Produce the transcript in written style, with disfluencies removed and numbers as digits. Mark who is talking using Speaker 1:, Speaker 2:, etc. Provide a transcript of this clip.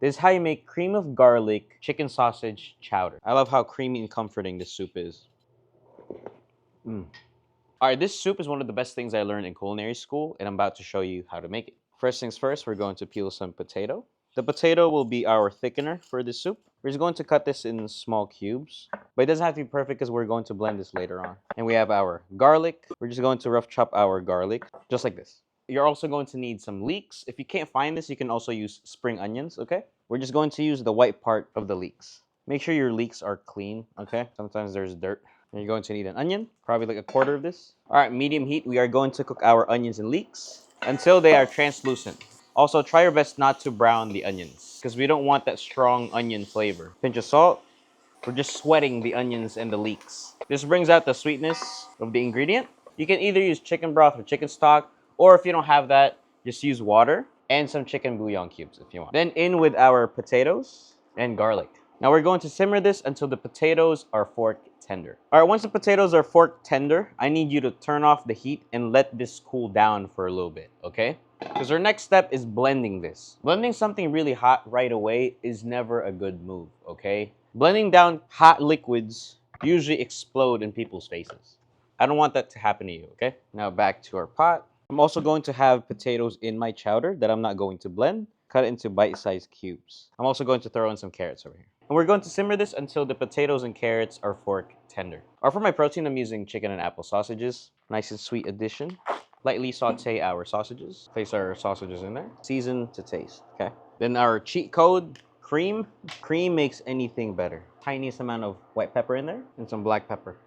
Speaker 1: This is how you make cream of garlic chicken sausage chowder. I love how creamy and comforting this soup is. Mm. All right, this soup is one of the best things I learned in culinary school, and I'm about to show you how to make it. First things first, we're going to peel some potato. The potato will be our thickener for this soup. We're just going to cut this in small cubes, but it doesn't have to be perfect because we're going to blend this later on. And we have our garlic. We're just going to rough chop our garlic, just like this. You're also going to need some leeks. If you can't find this, you can also use spring onions, okay? We're just going to use the white part of the leeks. Make sure your leeks are clean, okay? Sometimes there's dirt. And you're going to need an onion, probably like a quarter of this. All right, medium heat. We are going to cook our onions and leeks until they are translucent. Also, try your best not to brown the onions because we don't want that strong onion flavor. Pinch of salt. We're just sweating the onions and the leeks. This brings out the sweetness of the ingredient. You can either use chicken broth or chicken stock, or if you don't have that, just use water and some chicken bouillon cubes if you want. Then in with our potatoes and garlic. Now we're going to simmer this until the potatoes are fork tender. All right, once the potatoes are fork tender, I need you to turn off the heat and let this cool down for a little bit, okay? Because our next step is blending this. Blending something really hot right away is never a good move, okay? Blending down hot liquids usually explode in people's faces. I don't want that to happen to you, okay? Now back to our pot. I'm also going to have potatoes in my chowder that I'm not going to blend. Cut it into bite-sized cubes. I'm also going to throw in some carrots over here. And we're going to simmer this until the potatoes and carrots are fork tender. Or for my protein, I'm using chicken and apple sausages. Nice and sweet addition. Lightly saute our sausages. Place our sausages in there. Season to taste, okay? Then our cheat code, cream. Cream makes anything better. Tiniest amount of white pepper in there and some black pepper.